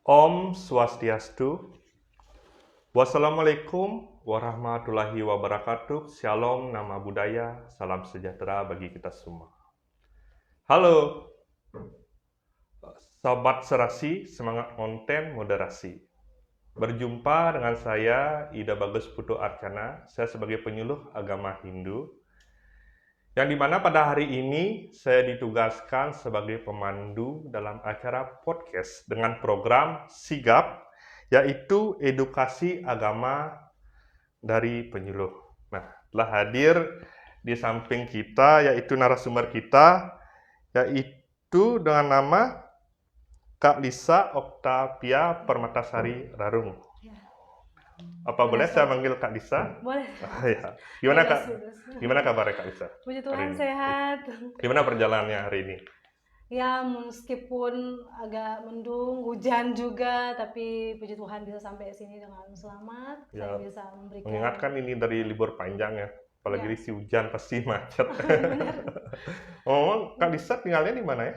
Om Swastiastu. Wassalamualaikum warahmatullahi wabarakatuh. Shalom, nama budaya, salam sejahtera bagi kita semua. Halo, Sobat Serasi, semangat konten moderasi. Berjumpa dengan saya, Ida Bagus Putu Arcana. Saya sebagai penyuluh agama Hindu. Yang dimana pada hari ini saya ditugaskan sebagai pemandu dalam acara podcast dengan program Sigap, yaitu edukasi agama dari penyuluh. Nah, telah hadir di samping kita, yaitu narasumber kita, yaitu dengan nama Kak Lisa Oktavia Permatasari Rarung. Apa boleh saya manggil Kak Lisa? Boleh. Ya. Gimana Kak? Gimana kabarnya Kak Lisa? Puji Tuhan sehat. Gimana perjalanannya hari ini? Ya, meskipun agak mendung, hujan juga, tapi puji Tuhan bisa sampai sini dengan selamat. Ya, saya bisa memberikan. Mengingatkan ini dari libur panjang ya, apalagi Ya. si hujan pasti macet. Benar. Oh, Kak Lisa tinggalnya di mana ya?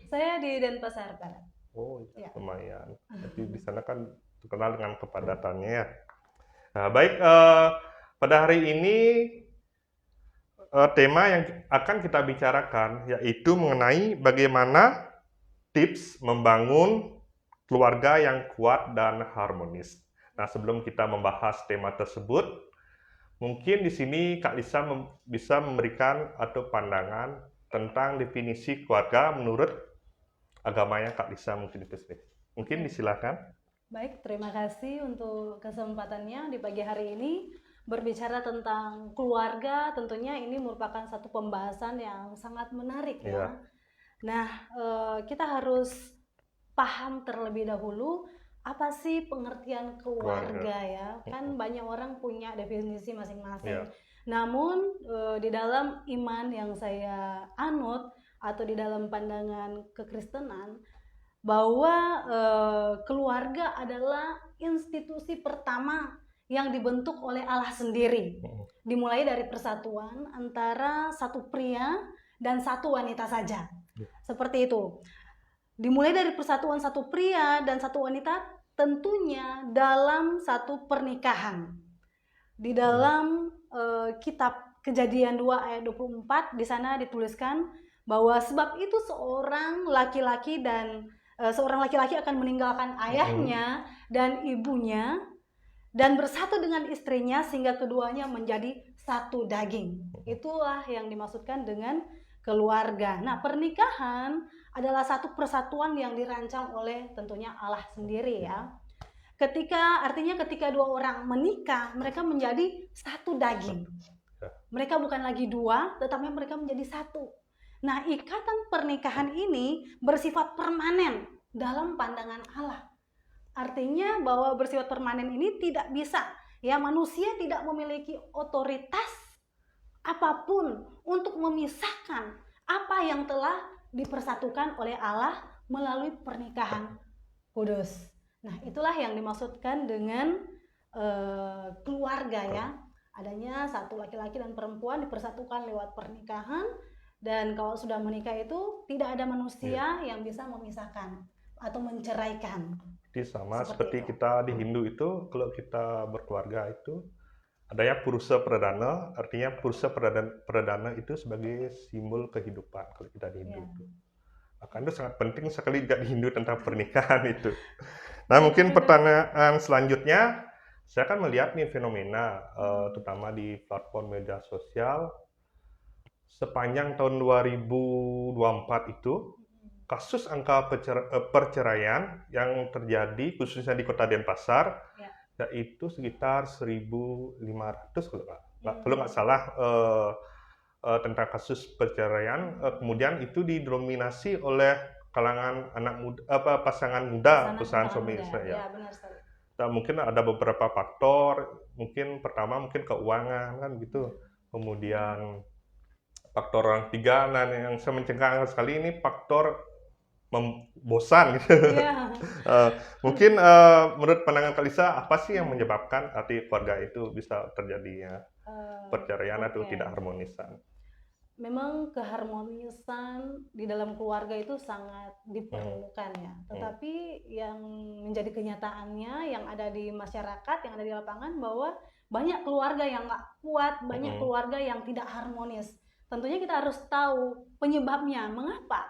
Saya di Denpasar Barat. Oh, Ya. lumayan. Jadi di sana kan terkenal dengan kepadatannya ya. Nah, baik, pada hari ini tema yang akan kita bicarakan yaitu mengenai bagaimana tips membangun keluarga yang kuat dan harmonis. Nah, sebelum kita membahas tema tersebut, mungkin di sini Kak Lisa bisa memberikan atau pandangan tentang definisi keluarga menurut agamanya Kak Lisa mungkin itu sendiri. Mungkin disilakan. Baik, terima kasih untuk kesempatannya di pagi hari ini. Berbicara tentang keluarga, tentunya ini merupakan satu pembahasan yang sangat menarik ya. Iya. Nah, kita harus paham terlebih dahulu apa sih pengertian keluarga ya. Kan banyak orang punya definisi masing-masing. Iya. Namun di dalam iman yang saya anut atau di dalam pandangan kekristenan, bahwa keluarga adalah institusi pertama yang dibentuk oleh Allah sendiri. Dimulai dari persatuan antara satu pria dan satu wanita saja. Seperti itu. Dimulai dari persatuan satu pria dan satu wanita tentunya dalam satu pernikahan. Di dalam kitab Kejadian 2 ayat 24 di sana dituliskan bahwa sebab itu seorang laki-laki akan meninggalkan ayahnya dan ibunya dan bersatu dengan istrinya sehingga keduanya menjadi satu daging. Itulah yang dimaksudkan dengan keluarga. Nah, pernikahan adalah satu persatuan yang dirancang oleh tentunya Allah sendiri ya. Artinya ketika dua orang menikah, mereka menjadi satu daging. Mereka bukan lagi dua, tetapi mereka menjadi satu. Nah, ikatan pernikahan ini bersifat permanen dalam pandangan Allah. Artinya bahwa bersifat permanen ini tidak bisa, ya, manusia tidak memiliki otoritas apapun untuk memisahkan apa yang telah dipersatukan oleh Allah melalui pernikahan kudus. Nah, itulah yang dimaksudkan dengan keluarga ya. Adanya satu laki-laki dan perempuan dipersatukan lewat pernikahan. Dan kalau sudah menikah itu tidak ada manusia yang bisa memisahkan atau menceraikan. Jadi sama seperti kita di Hindu itu, kalau kita berkeluarga itu adanya Purusa Pradana, artinya Purusa Pradana itu sebagai simbol kehidupan kalau kita di Hindu itu. Maka itu sangat penting sekali juga di Hindu tentang pernikahan itu. Nah, mungkin pertanyaan selanjutnya, saya akan melihat nih fenomena, terutama di platform media sosial, sepanjang tahun 2024 itu, kasus angka perceraian yang terjadi khususnya di kota Denpasar, yaitu sekitar 1.500 kalau nggak salah tentang kasus perceraian. Kemudian itu didominasi oleh kalangan anak muda, pasangan muda, pasangan suami istri ya. Benar sekali. Nah, mungkin ada beberapa faktor. Mungkin pertama mungkin keuangan kan gitu. Kemudian faktor yang ketiga, nah yang saya mencengangkan sekali ini faktor bosan gitu. Mungkin menurut pandangan Kak Lisa, apa sih yang menyebabkan arti keluarga itu bisa terjadinya perceraian atau tidak harmonisan? memang keharmonisan di dalam keluarga itu sangat diperlukan ya. Tetapi yang menjadi kenyataannya yang ada di masyarakat, yang ada di lapangan, bahwa banyak keluarga yang nggak kuat, banyak keluarga yang tidak harmonis. Tentunya kita harus tahu penyebabnya, mengapa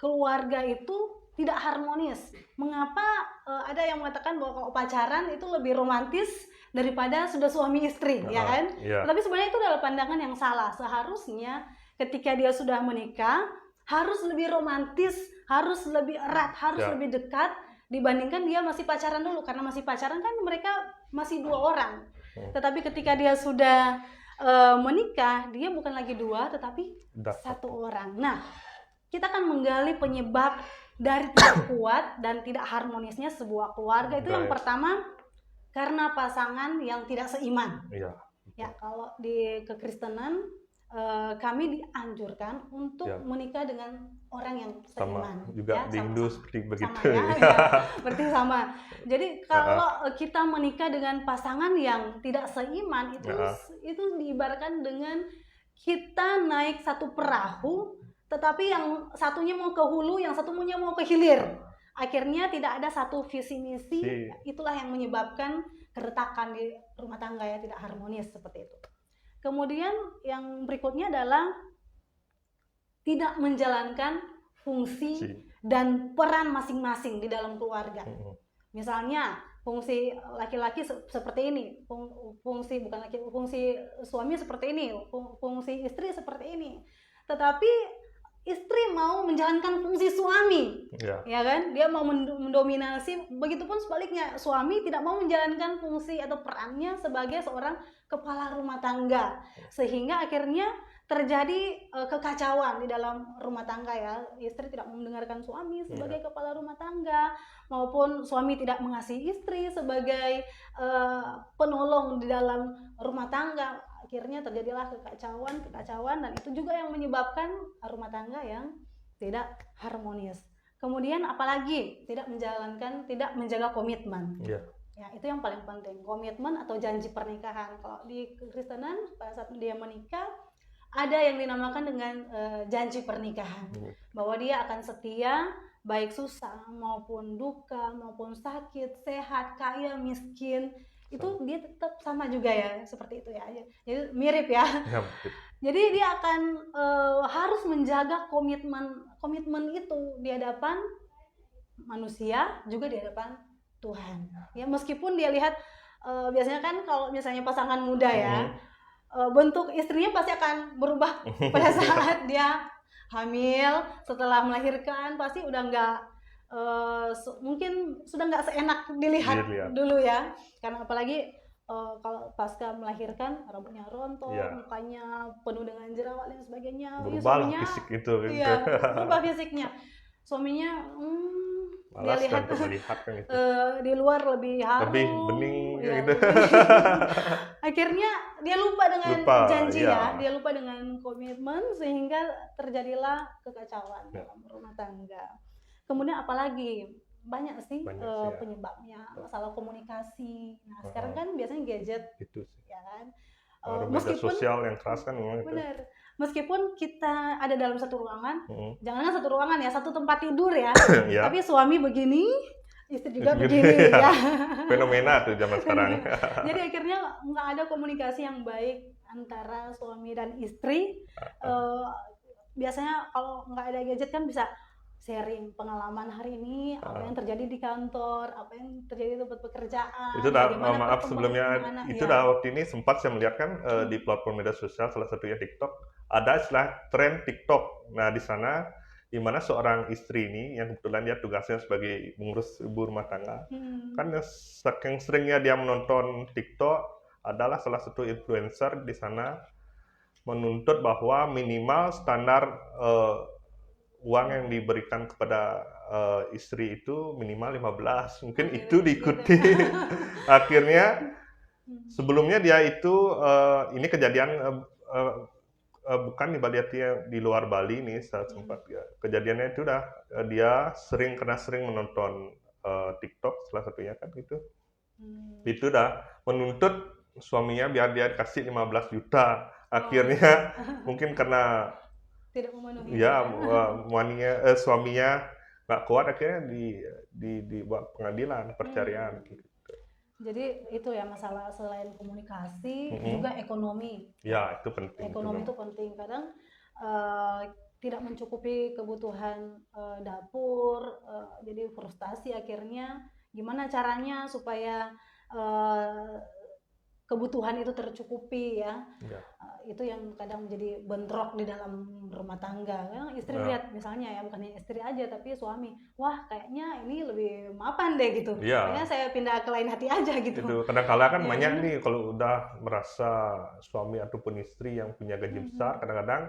keluarga itu tidak harmonis. Mengapa ada yang mengatakan bahwa kalau pacaran itu lebih romantis daripada sudah suami istri, ya kan? Tapi sebenarnya itu adalah pandangan yang salah. Seharusnya ketika dia sudah menikah harus lebih romantis, harus lebih erat, harus lebih dekat dibandingkan dia masih pacaran dulu. Karena masih pacaran kan mereka masih 2 orang. Tetapi ketika dia sudah menikah, dia bukan lagi 2 tetapi 1 orang. Nah, kita akan menggali penyebab dari tidak kuat dan tidak harmonisnya sebuah keluarga. Itu yang pertama, karena pasangan yang tidak seiman. Ya, kalau di kekristenan kami dianjurkan untuk menikah dengan orang yang seiman. Sama juga di Hindu seperti begitu. Berarti sama. Jadi kalau kita menikah dengan pasangan yang tidak seiman, itu diibaratkan dengan kita naik satu perahu, tetapi yang satunya mau ke hulu, yang satunya mau ke hilir. Akhirnya tidak ada satu visi misi. Itulah yang menyebabkan keretakan di rumah tangga ya, tidak harmonis seperti itu. Kemudian yang berikutnya adalah tidak menjalankan fungsi dan peran masing-masing di dalam keluarga. Misalnya fungsi laki-laki seperti ini, fungsi suami seperti ini, fungsi istri seperti ini. Tetapi istri mau menjalankan fungsi suami, ya kan? Dia mau mendominasi. Begitupun sebaliknya, suami tidak mau menjalankan fungsi atau perannya sebagai seorang kepala rumah tangga, sehingga akhirnya terjadi kekacauan di dalam rumah tangga ya. Istri tidak mendengarkan suami sebagai kepala rumah tangga, maupun suami tidak mengasihi istri sebagai penolong di dalam rumah tangga. Akhirnya terjadilah kekacauan, dan itu juga yang menyebabkan rumah tangga yang tidak harmonis. Kemudian apalagi tidak menjaga komitmen. Ya, itu yang paling penting, komitmen atau janji pernikahan. Kalau di kekristenan pada saat dia menikah ada yang dinamakan dengan janji pernikahan, bahwa dia akan setia baik susah maupun duka, maupun sakit, sehat, kaya, miskin. Itu dia tetap sama juga ya, seperti itu ya. Jadi mirip ya. Jadi dia akan harus menjaga komitmen itu di hadapan manusia, juga di hadapan Tuhan. Ya, meskipun dia lihat biasanya kan kalau misalnya pasangan muda ya, bentuk istrinya pasti akan berubah pada saat dia hamil, setelah melahirkan pasti udah nggak mungkin sudah nggak seenak dilihat dulu ya, karena apalagi kalau pasca melahirkan rambutnya rontok, mukanya penuh dengan jerawat dan sebagainya. Berubah fisik itu. Berubah fisiknya. Suaminya malas dia lihat kan itu. Di luar lebih harum, lebih bening gitu. Akhirnya dia lupa dengan janji dia lupa dengan komitmen, sehingga terjadilah kekacauan dalam rumah tangga. Kemudian apalagi banyak sih penyebabnya, masalah komunikasi. Nah, sekarang kan biasanya gadget itu sih. Ya kan? Media sosial yang keras kan memang benar. Meskipun kita ada dalam satu ruangan, jangankan satu ruangan ya, satu tempat tidur ya. Tapi suami begini, istri juga begini ya. Fenomena tuh zaman sekarang. Jadi akhirnya nggak ada komunikasi yang baik antara suami dan istri. Biasanya kalau nggak ada gadget kan bisa sharing pengalaman hari ini, apa yang terjadi di kantor, apa yang terjadi di tempat pekerjaan. Itu dah, maaf sebelumnya, itu dah waktu ini sempat saya melihat kan di platform media sosial, salah satunya TikTok, ada istilah tren TikTok. Nah, di sana di mana seorang istri ini yang kebetulan dia tugasnya sebagai mengurus ibu rumah tangga, kan saking seringnya dia menonton TikTok, adalah salah satu influencer di sana menuntut bahwa minimal standar uang yang diberikan kepada istri itu minimal 15, mungkin itu diikuti. Akhirnya sebelumnya dia itu ini kejadian bukan di Bali, di luar Bali nih saat sempat kejadiannya itu dia karena sering menonton TikTok salah satunya kan gitu. Itu menuntut suaminya biar dia kasih 15 juta. akhirnya mungkin karena tidak memenuhi ya ya. suaminya nggak kuat, akhirnya dibawa pengadilan perceraian Hmm. gitu. Jadi itu ya masalah, selain komunikasi Mm-mm. juga ekonomi Ya ya. itu penting itu Ekonomi itu memang. penting, kadang eh, tidak mencukupi kebutuhan dapur, jadi frustasi akhirnya gimana caranya supaya eh, kebutuhan itu tercukupi ya. Ya. Itu yang kadang menjadi bentrok di dalam rumah tangga. Kadang istri Nah, lihat misalnya ya, bukan hanya istri aja tapi suami, wah kayaknya ini lebih mapan deh gitu, kayaknya iya, saya pindah ke lain hati aja itu gitu. kadang-kala kan Ya banyak kan. nih kalau udah merasa suami ataupun istri yang punya gaji besar, Mhm. kadang-kadang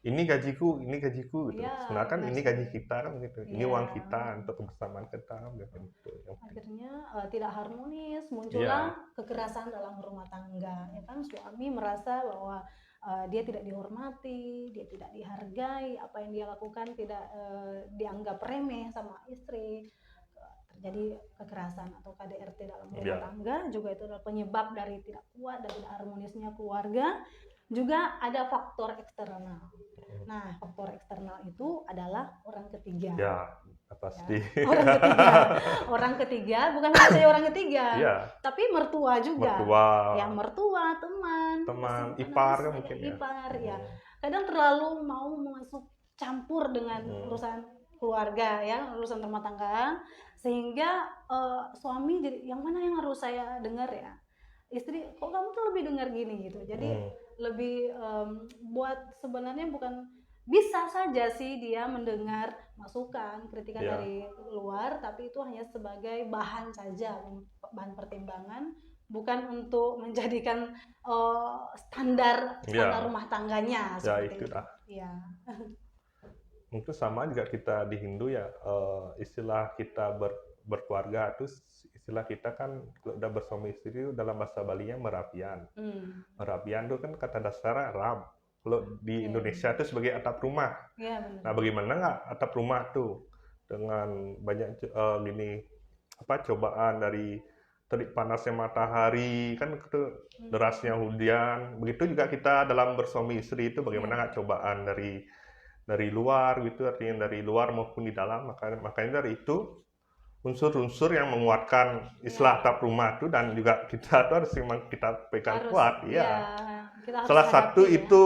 ini gajiku gitu. Iya, Sebenarnya kan benar ini gaji sekali. kita kan gitu. Ini Iya, uang kita untuk kebersamaan kita gitu. Yang penting. akhirnya tidak harmonis, muncullah Iya, kekerasan dalam rumah tangga. Ya kan, suami merasa bahwa dia tidak dihormati, dia tidak dihargai, apa yang dia lakukan tidak dianggap remeh sama istri. Terjadi kekerasan atau KDRT dalam rumah iya. tangga juga itu adalah penyebab dari tidak kuat dan tidak harmonisnya keluarga. Juga ada faktor eksternal. Nah, faktor eksternal itu adalah orang ketiga. Ya, Ya, pasti. orang ketiga, orang ketiga bukan hanya saya orang ketiga, Iya, tapi mertua juga, mertua, ya mertua, teman, teman, dan ipar kan sebagai mungkin ya. ipar ya, Mm, kadang terlalu mau masuk campur dengan mm, urusan keluarga ya, urusan rumah tangga, sehingga suami jadi yang mana yang harus saya dengar ya, istri kok kamu tuh lebih dengar gini gitu, jadi mm. lebih buat sebenarnya bukan, bisa saja sih dia mendengar masukan, kritikan Ya, dari luar, tapi itu hanya sebagai bahan saja, bahan pertimbangan, bukan untuk menjadikan standar standar ya, rumah tangganya ya seperti itu itu. dah. Ya. Mungkin sama juga kita di Hindu ya, istilah kita berkeluarga itu istilah kita kan kalau udah bersuami istri itu dalam bahasa Balinya merapian. Hmm. Merapian itu kan kata dasarnya ram. Kalau di Iya, Indonesia itu sebagai atap rumah. iya benar. Nah, bagaimana nggak atap rumah tuh dengan banyak gini apa cobaan dari terik panasnya matahari kan itu derasnya Hmm. hujan. Begitu juga kita dalam bersuami istri itu bagaimana Iya, nggak cobaan dari luar gitu, artinya dari luar maupun di dalam, makanya dari itu unsur-unsur yang menguatkan iya, istilah atap rumah itu, dan juga kita tuh harus memang kita pegang harus, kuat iya, ya. kita harus Salah satu hadapi ya. itu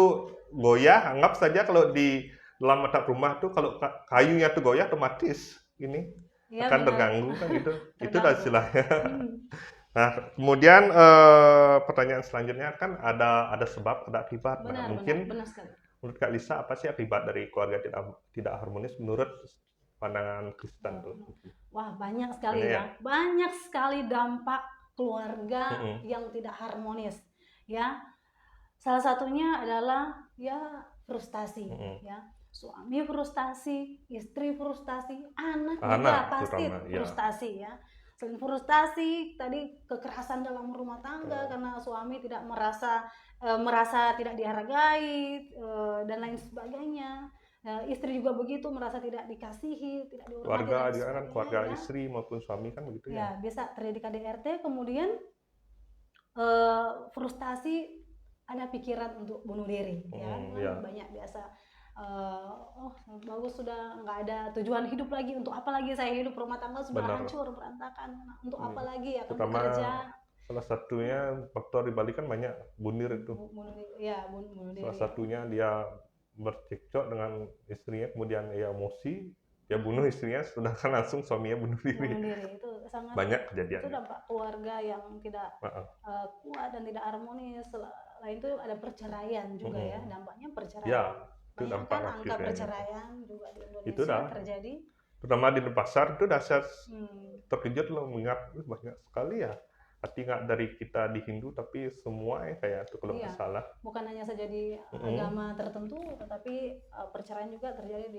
goyah, anggap saja kalau di dalam atap rumah tuh kalau kayunya tuh goyah otomatis ini Iya akan benar. terganggu kan gitu, itu dah Terganggu. istilahnya. Hmm. Nah, kemudian pertanyaan selanjutnya kan ada sebab, ada akibat. Nah, Benar, benar, mungkin benar sekali. menurut Kak Lisa apa sih akibat dari keluarga tidak tidak harmonis menurut pandangan Kristen tuh? Wah, banyak Banyak sekali ya? ya. Banyak sekali dampak keluarga Mm-mm. yang tidak harmonis. Ya, salah satunya adalah ya frustasi, Mm-mm. ya. Suami frustasi, istri frustasi, anak Anak juga pasti terutama ya. frustasi ya. Selain frustasi, tadi kekerasan dalam rumah tangga Tuh. karena suami tidak merasa tidak dihargai dan lain sebagainya. Istri juga begitu, merasa tidak dikasihi, tidak dihormati Keluarga dan juga kan, sebagainya keluarga ya. istri maupun suami kan begitu ya. Ya, bisa terjadi KDRT, kemudian frustasi, ada pikiran untuk bunuh diri ya, kan Ya, banyak biasa, oh bagus sudah nggak ada tujuan hidup lagi, untuk apa lagi saya hidup, rumah tangga sudah benar. hancur berantakan, untuk apa Hmm. lagi akan Terutama bekerja. salah satunya faktor dibalik kan banyak bunuh itu. Bunuh diri ya, bunuh Salah diri ya. satunya dia bercekcok dengan istrinya, kemudian ia emosi, dia bunuh istrinya, sedangkan langsung suaminya bunuh Bunuh diri. diri itu sangat, Banyak itu kejadiannya. dampak keluarga yang tidak Heeh. kuat dan tidak harmonis. Selain itu ada perceraian juga ya, Mm-mm. dampaknya Ya, perceraian. itu Banyak dampak kan angka akhirnya itu. perceraian juga di Itu Indonesia dah. terjadi. Terutama di pasar itu dah saya Hmm. terkejut loh mengingat banyak sekali ya. Arti nggak dari kita di Hindu tapi semua ya kayak itu kalau nggak Iya, salah. bukan hanya saja di Mm-mm. agama tertentu, tetapi perceraian juga terjadi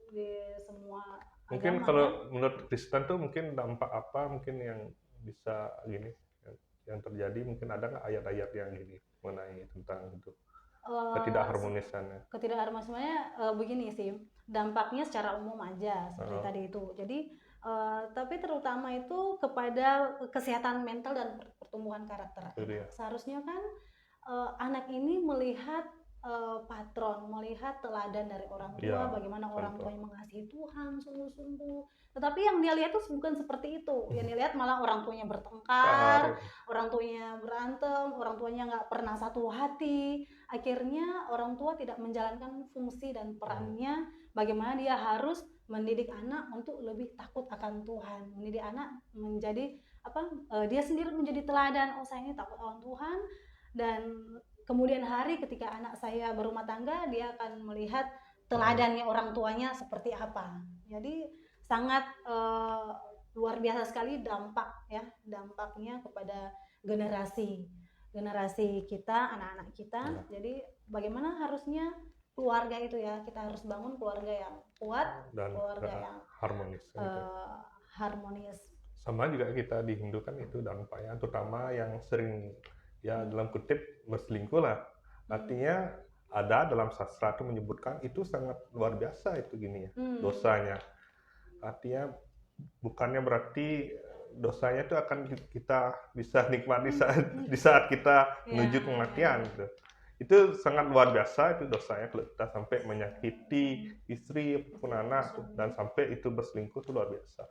di semua Mungkin agama ya. kalau menurut Kristen tuh mungkin dampak apa mungkin yang bisa gini yang terjadi, mungkin ada nggak ayat-ayat yang gini mengenai tentang itu ketidakharmonisannya. Ketidakharmonisannya begini sih, dampaknya secara umum aja seperti tadi itu. Jadi tapi terutama itu kepada kesehatan mental dan pertumbuhan karakter. Itu dia. Seharusnya kan anak ini melihat patron, melihat teladan dari orang tua, Ya, bagaimana orang contoh. tuanya mengasihi Tuhan sungguh-sungguh. Tetapi yang dia lihat itu bukan seperti itu. Yang dia lihat malah orang tuanya bertengkar, Kar, orang tuanya berantem, orang tuanya nggak pernah satu hati. Akhirnya orang tua tidak menjalankan fungsi dan perannya bagaimana dia harus mendidik anak untuk lebih takut akan Tuhan, mendidik anak menjadi dia sendiri menjadi teladan. Oh, saya ini takut akan Tuhan, dan kemudian hari ketika anak saya berumah tangga, dia akan melihat teladannya orang tuanya seperti apa. Jadi sangat luar biasa sekali dampaknya kepada generasi kita, anak-anak kita. Jadi bagaimana harusnya keluarga itu ya, kita harus bangun keluarga yang kuat dan keluarga yang harmonis. harmonis. Sama juga kita di Hindu kan itu dampaknya, terutama yang sering ya dalam kutip berselingkuh lah. Artinya ada dalam sastra itu menyebutkan itu sangat luar biasa itu gini ya, dosanya. Artinya bukannya berarti dosanya itu akan kita bisa nikmati di saat kita menuju kematian gitu. Itu sangat luar biasa itu dosanya kalau kita sampai menyakiti istri ataupun anak dan sampai itu berselingkuh itu luar biasa.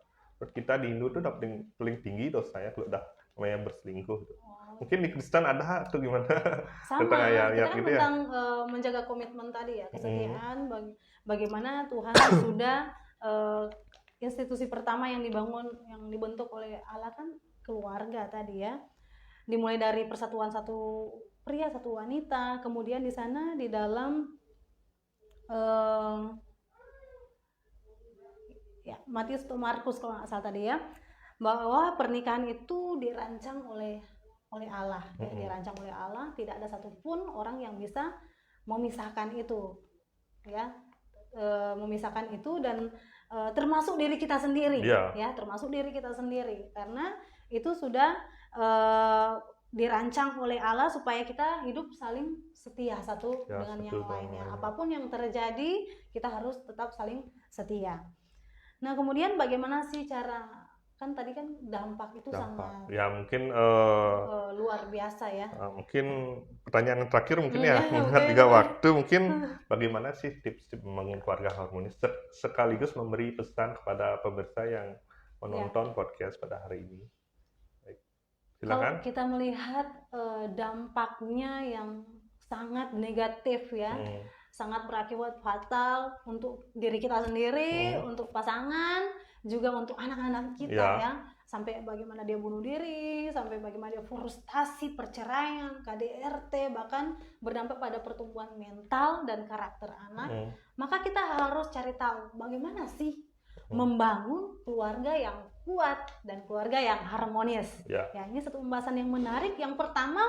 Kita di Hindu tuh udah paling tinggi dosanya kalau udah namanya berselingkuh gitu. Mungkin di Kristen ada atau gimana? Sama, Tentang kita kan gitu tentang menjaga komitmen tadi ya, kesetiaan, bagaimana Tuhan sudah institusi pertama yang dibentuk oleh Allah kan keluarga tadi ya. Dimulai dari persatuan satu pria, satu wanita, kemudian di sana di dalam Matius atau Markus kalau nggak salah tadi ya, bahwa pernikahan itu dirancang oleh Allah, dirancang oleh Allah, tidak ada satupun orang yang bisa memisahkan itu, ya, memisahkan itu dan termasuk diri kita sendiri, ya, termasuk diri kita sendiri, karena itu sudah dirancang oleh Allah supaya kita hidup saling setia satu dengan yang lainnya. Apapun yang terjadi, kita harus tetap saling setia. Nah, kemudian bagaimana sih cara, kan tadi kan dampak itu sangat ya mungkin luar biasa ya. Mungkin pertanyaan terakhir mungkin ya, melihat juga waktu, mungkin bagaimana sih tips-tips membangun keluarga harmonis sekaligus memberi pesan kepada pemirsa yang menonton podcast pada hari ini. Baik. Silakan. Kalau kita melihat dampaknya yang sangat negatif ya, sangat berakibat fatal untuk diri kita sendiri, untuk pasangan, juga untuk anak-anak kita ya. Sampai bagaimana dia bunuh diri, sampai bagaimana dia frustasi, perceraian, KDRT, bahkan berdampak pada pertumbuhan mental dan karakter anak. Maka kita harus cari tahu bagaimana sih membangun keluarga yang kuat dan keluarga yang harmonis. Ya, ini satu pembahasan yang menarik. Yang pertama,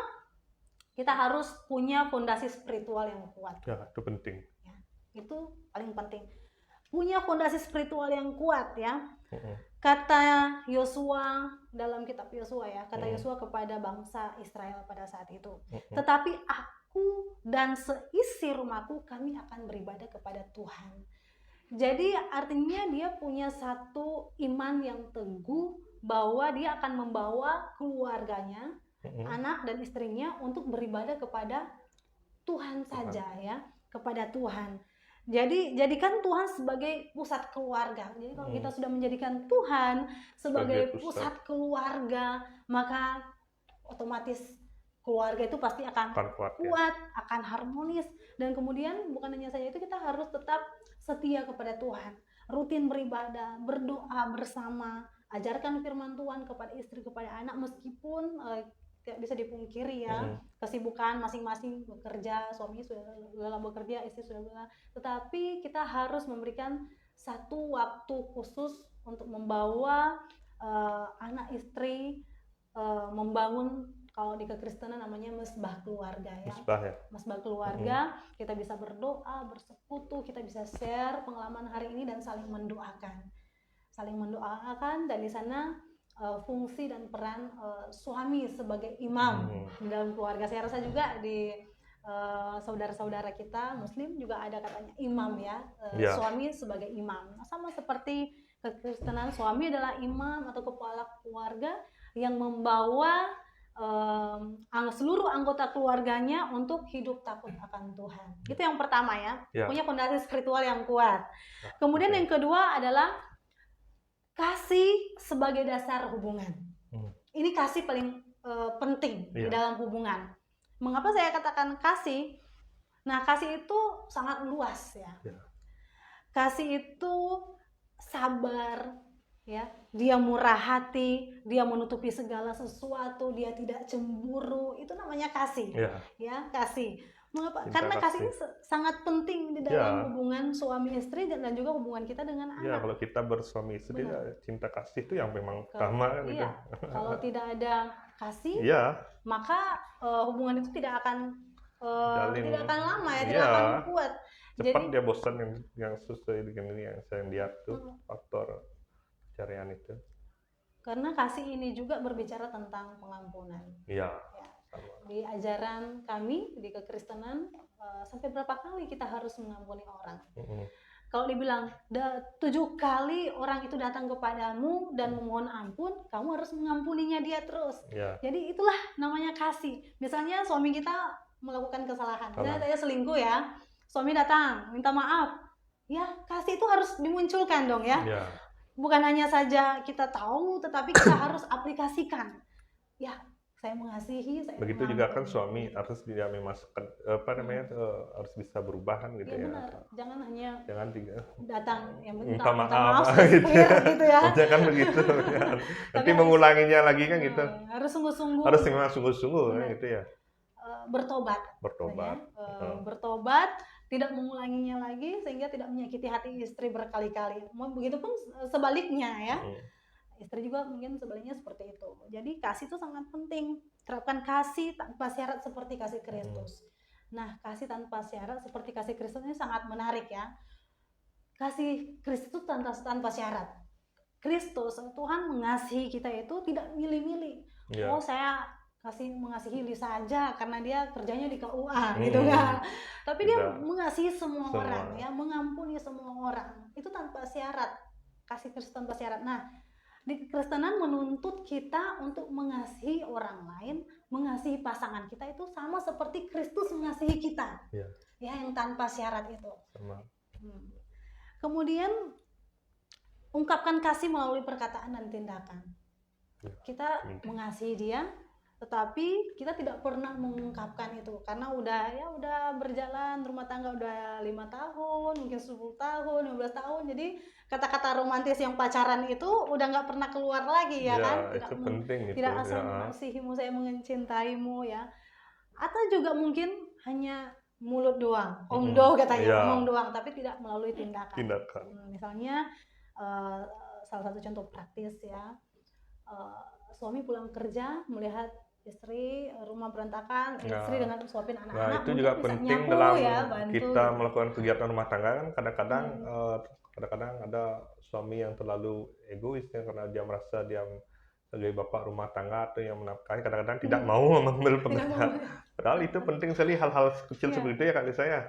kita harus punya fondasi spiritual yang kuat. Ya, itu penting. Ya, itu paling penting. Punya fondasi spiritual yang kuat ya. Kata Yosua dalam kitab Yosua ya, kata Yosua kepada bangsa Israel pada saat itu. Tetapi aku dan seisi rumahku kami akan beribadah kepada Tuhan. Jadi artinya dia punya satu iman yang teguh bahwa dia akan membawa keluarganya, anak dan istrinya untuk beribadah kepada Tuhan saja ya, kepada Tuhan. Jadi jadikan Tuhan sebagai pusat keluarga. Jadi kalau kita sudah menjadikan Tuhan sebagai pusat keluarga, maka otomatis keluarga itu pasti akan kuat, akan harmonis. Dan kemudian bukan hanya saja itu, kita harus tetap setia kepada Tuhan, rutin beribadah, berdoa bersama, ajarkan firman Tuhan kepada istri, kepada anak, meskipun tidak bisa dipungkiri ya, kesibukan masing-masing bekerja, suami sudah lelah bekerja, istri sudah lelah, tetapi kita harus memberikan satu waktu khusus untuk membawa anak istri membangun, kalau di kekristenan namanya mesbah keluarga ya. Mesbah keluarga, kita bisa berdoa, bersekutu, kita bisa share pengalaman hari ini dan saling mendoakan. Dan di sana fungsi dan peran suami sebagai imam dalam keluarga. Saya rasa juga di saudara-saudara kita Muslim juga ada katanya imam ya, suami sebagai imam. Sama seperti kekristenan, suami adalah imam atau kepala keluarga yang membawa seluruh anggota keluarganya untuk hidup takut akan Tuhan. Itu yang pertama ya, punya fondasi spiritual yang kuat. Kemudian yang kedua adalah kasih sebagai dasar hubungan. Ini kasih paling penting di dalam hubungan. Mengapa saya katakan kasih? Nah, kasih itu sangat luas ya. Kasih itu sabar, ya. Dia murah hati, dia menutupi segala sesuatu, dia tidak cemburu. Itu namanya kasih. Ya, kasih. Mengapa? Karena kasih ini sangat penting di dalam hubungan suami istri dan juga hubungan kita dengan anak. Kalau kita bersuami istri, cinta kasih itu yang memang utama. Kalau tidak ada kasih, maka hubungan itu tidak akan lama ya, tidak akan kuat. Cepat dia bosan yang sesuai dengan ini yang saya lihat tuh faktor perceraian itu. Karena kasih ini juga berbicara tentang pengampunan. Di ajaran kami di kekristenan sampai berapa kali kita harus mengampuni orang. Kalau dibilang 7 kali orang itu datang kepadamu dan memohon ampun, kamu harus mengampuninya dia terus. Jadi itulah namanya kasih. Misalnya suami kita melakukan kesalahan, misalnya saya selingkuh ya, suami datang minta maaf, ya kasih itu harus dimunculkan dong ya. Bukan hanya saja kita tahu, tetapi kita harus aplikasikan. Ya, saya mengasihi, saya begitu juga kan suami harus dia memasukkan harus bisa berubah kan gitu ya. Benar. Jangan hanya datang yang minta maaf gitu ya. Jangan begitu. Nanti mengulanginya lagi kan gitu. Harus sungguh-sungguh. Harus sungguh-sungguh kan gitu ya. Bertobat, tidak mengulanginya lagi sehingga tidak menyakiti hati istri berkali-kali. Begitupun sebaliknya ya. Istri juga mungkin sebaliknya seperti itu. Jadi kasih itu sangat penting. Terapkan kasih tanpa syarat seperti kasih Kristus. Nah, kasih tanpa syarat seperti kasih Kristus ini sangat menarik ya. Kasih Kristus itu tanpa syarat. Kristus, Tuhan mengasihi kita itu tidak milih-milih. Oh, saya mengasihi Lisa aja karena dia kerjanya di KUA gitu kan. Tapi dia mengasihi semua orang ya, mengampuni semua orang. Itu tanpa syarat. Kasih Kristus tanpa syarat. Nah, di Kekristenan menuntut kita untuk mengasihi orang lain, mengasihi pasangan kita itu sama seperti Kristus mengasihi kita. Ya, yang tanpa syarat itu. Kemudian ungkapkan kasih melalui perkataan dan tindakan. Kita mengasihi dia, tetapi kita tidak pernah mengungkapkan itu karena udah berjalan rumah tangga udah 5 tahun, mungkin 10 tahun, 15 tahun. Jadi kata-kata romantis yang pacaran itu udah nggak pernah keluar lagi ya kan? Itu penting tidak asal mengasihimu, saya mencintaimu ya. Atau juga mungkin hanya mulut doang, omdo katanya, ngomong doang, tapi tidak melalui tindakan. Misalnya salah satu contoh praktis ya, suami pulang kerja melihat istri rumah berantakan, istri dengan suapin anak-anak. Itu juga penting dalam kita melakukan kegiatan rumah tangga kan. Kadang-kadang ada suami yang terlalu egois ya, karena dia merasa dia sebagai bapak rumah tangga atau yang menafkahi, kadang-kadang tidak mau mengambil pekerjaan. Padahal itu penting sekali hal-hal kecil seperti itu ya Kak Lisa ya.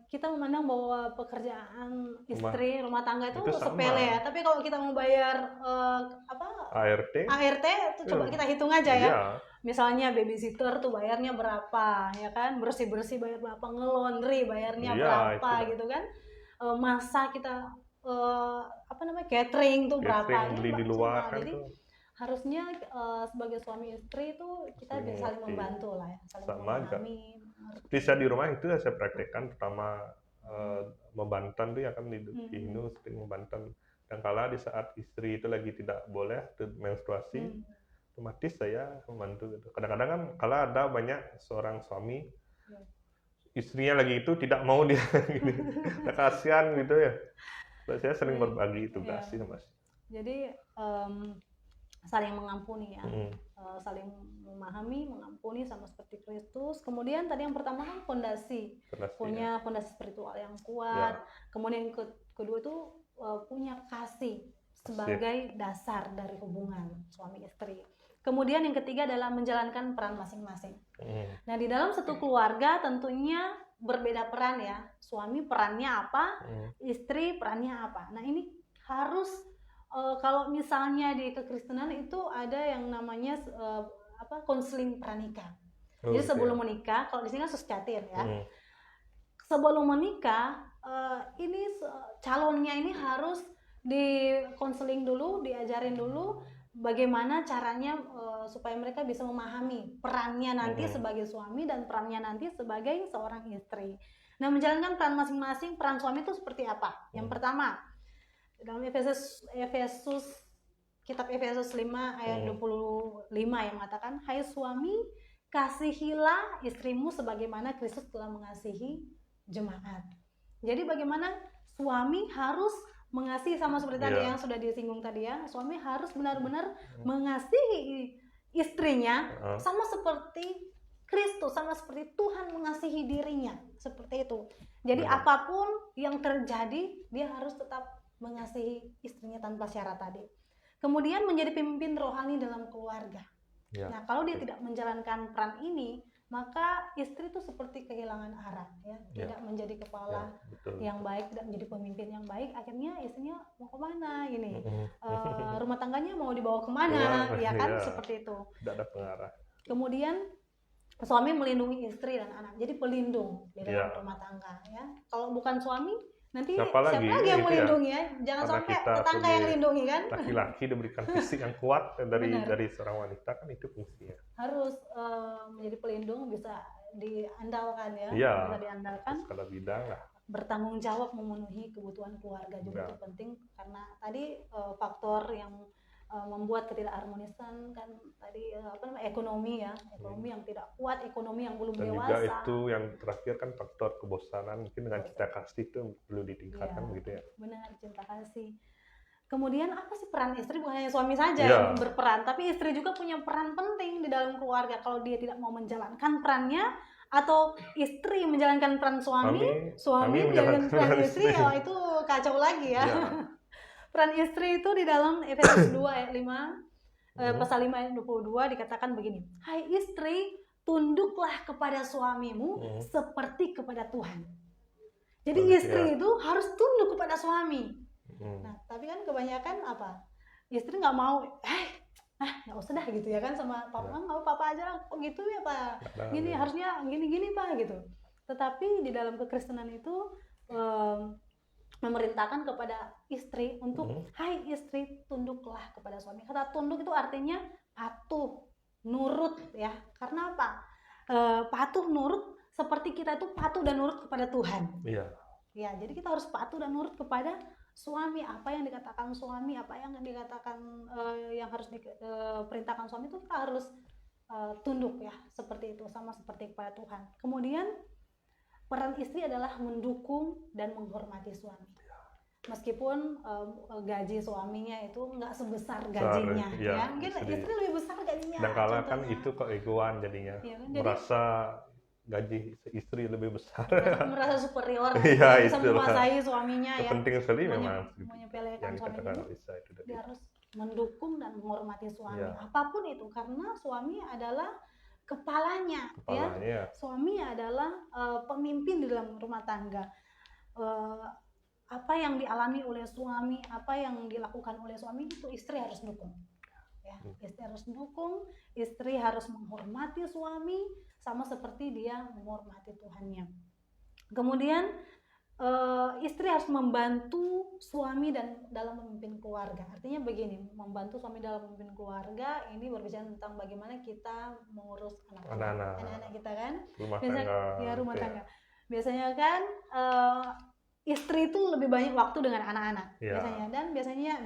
Kita memandang bahwa pekerjaan istri rumah tangga itu sepele ya, tapi kalau kita mau bayar ART itu coba kita hitung aja ya. Misalnya babysitter tuh bayarnya berapa ya kan, bersih-bersih bayar berapa, ngelondri bayarnya berapa gitu kan, masa kita catering tuh berapa, beli di luar kan. Jadi harusnya sebagai suami istri itu kita bisa saling membantu lah ya, saling memahami. Bisa di rumah itu saya praktekkan, pertama membantan tuh ya kan, di Hindu sering membantan. Dan kala di saat istri itu lagi tidak boleh menstruasi, otomatis saya membantu gitu. Kadang-kadang kan kala ada banyak seorang suami istrinya lagi itu tidak mau dia gitu. Kasihan gitu ya. Saya sering berbagi tugas sih Mas. Jadi saling mengampuni ya, saling memahami, mengampuni sama seperti Kristus. Kemudian tadi yang pertama kan fondasi punya fondasi spiritual yang kuat. Kemudian yang kedua itu punya kasih sebagai dasar dari hubungan suami istri. Kemudian yang ketiga adalah menjalankan peran masing-masing. Nah, di dalam satu keluarga tentunya berbeda peran ya. Suami perannya apa, istri perannya apa. Nah, ini harus kalau misalnya di kekristenan itu ada yang namanya konseling pranikah. Oh, Jadi gitu sebelum ya. menikah, kalau di sini kan suscatir ya. Hmm. Sebelum menikah, calonnya ini harus dikonseling dulu, diajarin dulu bagaimana caranya supaya mereka bisa memahami perannya nanti sebagai suami dan perannya nanti sebagai seorang istri. Nah, menjalankan peran masing-masing, peran suami itu seperti apa? Yang pertama, dalam kitab Efesus 5 ayat 25 yang mengatakan, "Hai suami, kasihilah istrimu sebagaimana Kristus telah mengasihi jemaat." Jadi bagaimana suami harus mengasihi, sama seperti tadi yang sudah disinggung tadi ya. Suami harus benar-benar mengasihi istrinya sama seperti Kristus, sama seperti Tuhan mengasihi dirinya, seperti itu. Jadi apapun yang terjadi, dia harus tetap mengasihi istrinya tanpa syarat tadi. Kemudian menjadi pemimpin rohani dalam keluarga. Nah, kalau dia tidak menjalankan peran ini, maka istri itu seperti kehilangan arah, ya, tidak menjadi kepala yang baik, tidak menjadi pemimpin yang baik. Akhirnya istrinya mau kemana ini, rumah tangganya mau dibawa kemana, ya kan, seperti itu. Tidak ada pengarah. Kemudian suami melindungi istri dan anak, jadi pelindung di dalam rumah tangga, ya. Kalau bukan suami, nanti siapa lagi yang melindungi ya? Jangan sampai tetangga yang lindungi kan. Laki-laki diberikan fisik yang kuat dari seorang wanita, kan itu fungsinya. Harus menjadi pelindung, bisa diandalkan ya, bisa diandalkan. Segala bidang lah. Bertanggung jawab memenuhi kebutuhan keluarga juga itu penting, karena tadi faktor yang membuat ketidakharmonisan kan tadi ekonomi ya, ekonomi yang tidak kuat, ekonomi yang belum dewasa. Dan juga itu yang terakhir kan faktor kebosanan, mungkin dengan cinta kasih itu perlu ditingkatkan gitu ya. Benar, cinta kasih. Kemudian apa sih peran istri? Bukan hanya suami saja yang berperan, tapi istri juga punya peran penting di dalam keluarga. Kalau dia tidak mau menjalankan perannya, atau istri menjalankan peran suami menjalankan peran istri, ya itu kacau lagi ya. Peran istri itu di dalam Efesus 2 ayat 5, pasal 5 ayat 22 dikatakan begini, "Hai istri, tunduklah kepada suamimu seperti kepada Tuhan." Jadi istri itu harus tunduk kepada suami. Nah, tapi kan kebanyakan apa? Istri nggak mau, nggak usah dah gitu ya kan, sama papa, nggak papa aja, kok gitu ya pak, gini harusnya gini pak gitu. Tetapi di dalam kekristenan itu memerintahkan kepada istri untuk, "Hai istri, tunduklah kepada suami." Kata tunduk itu artinya patuh, nurut ya. Karena apa? Patuh, nurut seperti kita itu patuh dan nurut kepada Tuhan. Ya, jadi kita harus patuh dan nurut kepada suami. Apa yang dikatakan suami, apa yang dikatakan yang harus diperintahkan suami itu kita harus tunduk ya, seperti itu, sama seperti kepada Tuhan. Kemudian peran istri adalah mendukung dan menghormati suami. Meskipun gaji suaminya itu nggak sebesar gajinya, ya. Mungkin istri lebih besar gajinya. Dan kalau kan itu keegoan jadinya, merasa gaji istri lebih besar, merasa superior, bisa menguasai suaminya ya. Penting sekali memang menyepelekan suaminya. Dia harus mendukung dan menghormati suami, apapun itu, karena suami adalah kepalanya. Ya. Suami adalah pemimpin di dalam rumah tangga. Apa yang dialami oleh suami, apa yang dilakukan oleh suami, itu istri harus dukung. Ya, istri harus dukung, istri harus menghormati suami sama seperti dia menghormati Tuhannya. Kemudian istri harus membantu suami dan dalam memimpin keluarga. Artinya begini, membantu suami dalam memimpin keluarga ini berbicara tentang bagaimana kita mengurus anak-anak kita kan, rumah tangga. Biasanya kan istri itu lebih banyak waktu dengan anak-anak biasanya, dan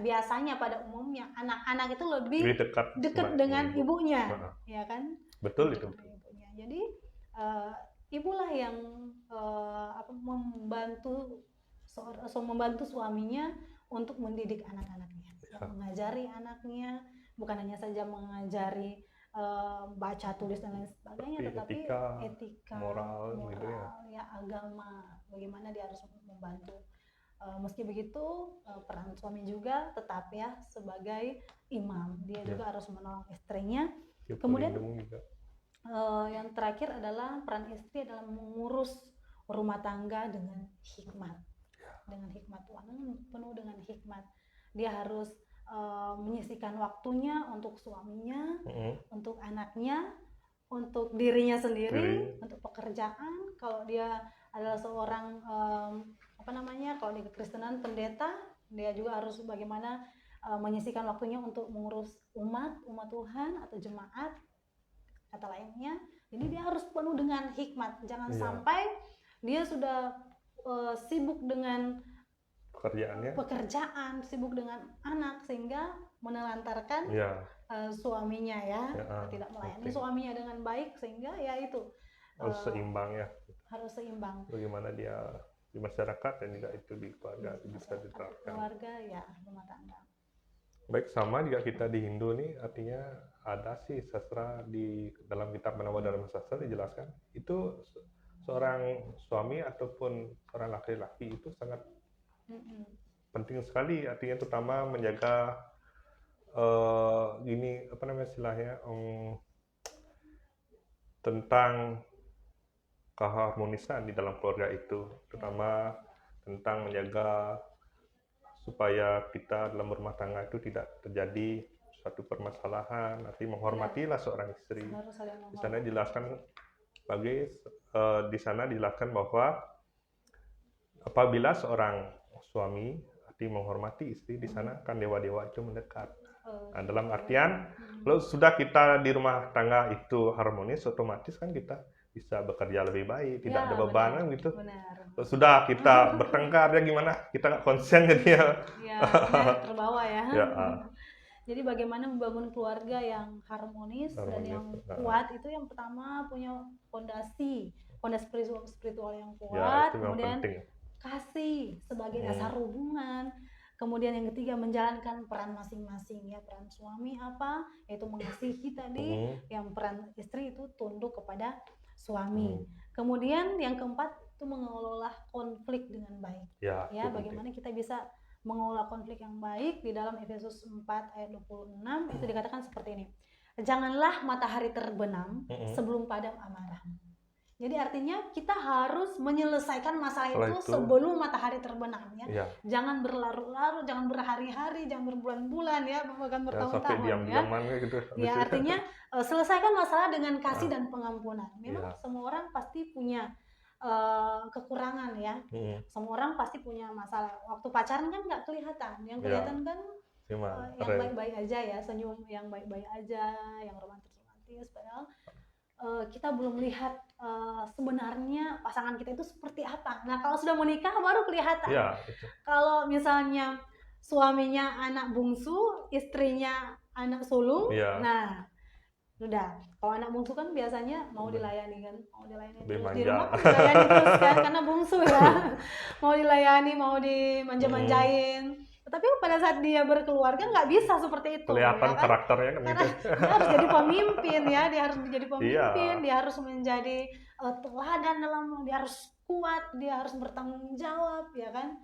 biasanya pada umumnya anak-anak itu lebih dekat dengan ibunya, ya kan? Betul itu. Ibunya. Jadi ibulah yang membantu suaminya untuk mendidik anak-anaknya, mengajari anaknya, bukan hanya saja mengajari baca, tulis dan lain sebagainya, tetapi etika, moral gitu ya, agama, bagaimana dia harus membantu. Meski begitu, peran suami juga tetap ya sebagai imam, dia juga harus menolong istrinya. Kemudian yang terakhir adalah peran istri adalah mengurus rumah tangga dengan hikmat, dengan hikmat Tuhan, penuh dengan hikmat. Dia harus menyisihkan waktunya untuk suaminya, Mm-mm. untuk anaknya, untuk dirinya sendiri, Diri. untuk pekerjaan. Kalau dia adalah seorang kalau di kekristenan pendeta, dia juga harus bagaimana menyisihkan waktunya untuk mengurus umat Tuhan atau jemaat kata lainnya. Jadi dia harus penuh dengan hikmat. Jangan Iya. sampai dia sudah sibuk dengan pekerjaan, sibuk dengan anak sehingga menelantarkan Iya. suaminya ya, Ya, tidak melayani penting. suaminya dengan baik, sehingga ya itu Harus seimbang ya. harus seimbang. Bagaimana dia di masyarakat dan juga itu di keluarga itu bisa Masyarakat, diterapkan. keluarga ya, rumah tangga. Baik, sama juga kita di Hindu nih, artinya ada sih sastra di dalam kitab Manawa Dharma Sastra dijelaskan itu seorang suami ataupun seorang laki-laki itu sangat penting sekali, artinya terutama menjaga gini apa namanya istilahnya tentang keharmonisan di dalam keluarga itu, terutama tentang menjaga supaya kita dalam rumah tangga itu tidak terjadi suatu permasalahan, artinya menghormatilah seorang istri. Di sana dijelaskan di sana dijelaskan bahwa apabila seorang suami menghormati istri, di sana kan dewa-dewa itu mendekat. Nah, dalam artian kalau sudah kita di rumah tangga itu harmonis, otomatis kan kita bisa bekerja lebih baik, tidak ada beban kan gitu. Kalau sudah kita bertengkar ya gimana, kita nggak konsen jadi ya terbawa ya. Jadi bagaimana membangun keluarga yang harmonis dan yang kuat, itu yang pertama punya fondasi spiritual yang kuat, kemudian kasih sebagai dasar hubungan. Kemudian yang ketiga menjalankan peran masing-masing ya, peran suami apa yaitu mengasihi tadi, yang peran istri itu tunduk kepada suami. Kemudian yang keempat itu mengelola konflik dengan baik. Ya, bagaimana kita bisa mengelola konflik yang baik. Di dalam Efesus 4 ayat 26 itu dikatakan seperti ini. Janganlah matahari terbenam sebelum padam amarahmu. Jadi artinya kita harus menyelesaikan masalah itu sebelum matahari terbenam ya. Jangan berlarut-larut, jangan berhari-hari, jangan berbulan-bulan ya, bahkan bertahun-tahun ya. Gitu. Ya artinya selesaikan masalah dengan kasih dan pengampunan. Memang semua orang pasti punya kekurangan ya. Semua orang pasti punya masalah. Waktu pacaran kan nggak kelihatan, yang kelihatan kan yang baik-baik aja ya, senyum yang baik-baik aja, yang romantis-romantis. Padahal kita belum lihat sebenarnya pasangan kita itu seperti apa. Nah kalau sudah menikah baru kelihatan. Kalau misalnya suaminya anak bungsu, istrinya anak sulung, nah udah. Kalau anak bungsu kan biasanya mau dilayani kan, mau dilayani terus di rumah kan dilayani terus kan, karena bungsu ya, mau dilayani, mau dimanja-manjain. Tapi pada saat dia berkeluarga nggak bisa seperti itu. Kelihatan ya kan? Karakternya kan karena gitu. Dia harus jadi pemimpin ya, dia harus menjadi pemimpin, dia harus menjadi teladan dia harus kuat, dia harus bertanggung jawab ya kan.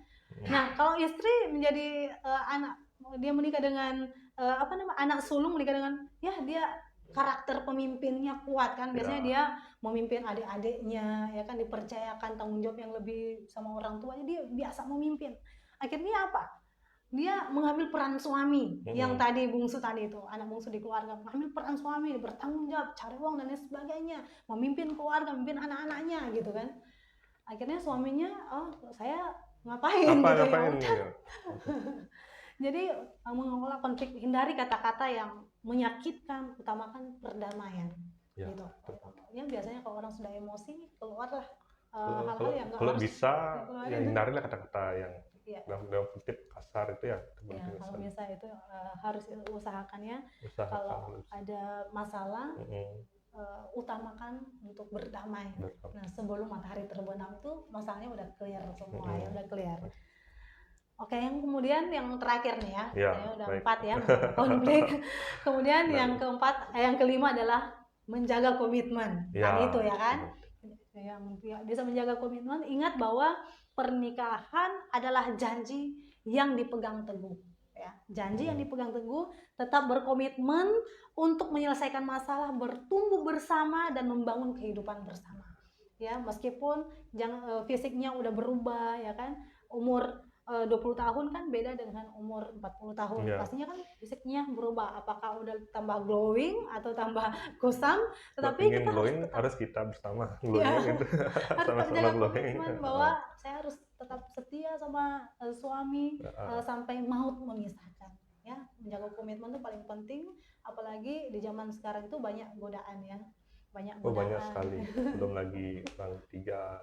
Nah kalau istri menjadi dia menikah dengan anak sulung, menikah dengan dia karakter pemimpinnya kuat kan, biasanya dia memimpin adik-adiknya ya kan, dipercayakan tanggung jawab yang lebih sama orang tuanya, dia biasa memimpin. Akhirnya apa? Dia mengambil peran suami, yang tadi bungsu tadi itu, anak bungsu di keluarga, mengambil peran suami, bertanggung jawab, cari uang dan lain sebagainya, memimpin keluarga, memimpin anak-anaknya gitu kan. Akhirnya suaminya, saya ngapain gitu ya. Jadi mengelola konflik, hindari kata-kata yang menyakitkan, utamakan perdamaian. Gitu. Ya biasanya kalau orang sudah emosi, keluarlah hal-hal yang nggak harus. Kalau bisa, ya hindarilah kata-kata yang dalam kutip kasar itu ya. Kalau bisa itu harus usahakannya. Kalau ada masalah, utamakan untuk berdamai. Nah sebelum matahari terbenam itu masalahnya udah clear semua ya, udah clear. Oke, yang kemudian yang terakhir nih ya, udah 4 ya konflik. Kemudian yang kelima adalah menjaga komitmen. Tadi itu ya kan, yang bisa menjaga komitmen. Ingat bahwa pernikahan adalah janji yang dipegang teguh. Ya, janji yang dipegang teguh, tetap berkomitmen untuk menyelesaikan masalah, bertumbuh bersama dan membangun kehidupan bersama. Ya, meskipun fisiknya udah berubah, ya kan, umur 20 tahun kan beda dengan umur 40 tahun. Iya. Pastinya kan fisiknya berubah. Apakah udah tambah glowing atau tambah kusam, Kalau tetapi ingin kita harus glowing tetap harus kita bersama ya, glowing gitu. harus tetap Sama-sama jaga glowing. komitmen bahwa saya harus tetap setia sama suami sampai maut memisahkan. Ya, menjaga komitmen itu paling penting, apalagi di zaman sekarang itu banyak godaan ya. Banyak godaan. Banyak sekali. Belum lagi orang ketiga.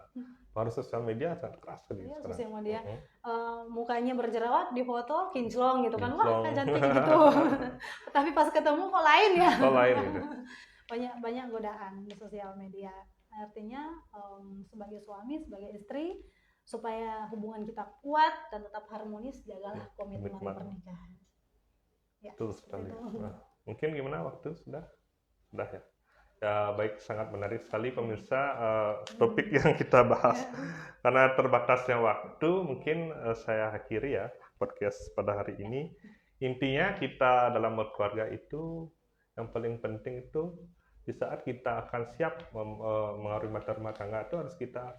Baru sosial media sangat keras Iya, sekarang. sosial media. Mukanya berjerawat di foto kinclong gitu kan, wah Kinclong. kan cantik gitu. Tapi pas ketemu kok lain ya. Kok lain gitu. Banyak godaan di sosial media. Artinya sebagai suami, sebagai istri, supaya hubungan kita kuat dan tetap harmonis, jagalah komitmen pernikahan. Ya, betul sekali. Nah, mungkin gimana waktu sudah ya. Ya baik, sangat menarik sekali pemirsa topik yang kita bahas. Karena terbatasnya waktu, mungkin saya akhiri ya podcast pada hari ini. Intinya kita dalam berkeluarga itu yang paling penting itu di saat kita akan siap mengarungi rumah tangga itu harus kita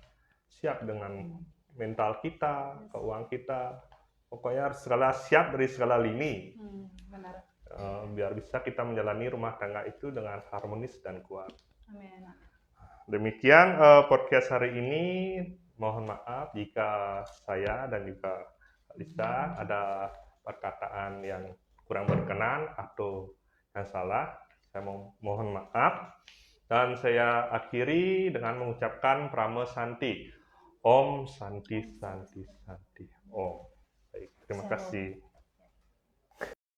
siap dengan mental kita, keuangan kita. Pokoknya harus siap dari segala lini. Benar. Biar bisa kita menjalani rumah tangga itu dengan harmonis dan kuat. Amin. Demikian podcast hari ini. Mohon maaf jika saya dan juga Lisa ada perkataan yang kurang berkenan atau yang salah. Saya mohon maaf. Dan saya akhiri dengan mengucapkan Prama Santi. Om Santi Santi Santi. Om. Baik, terima kasih.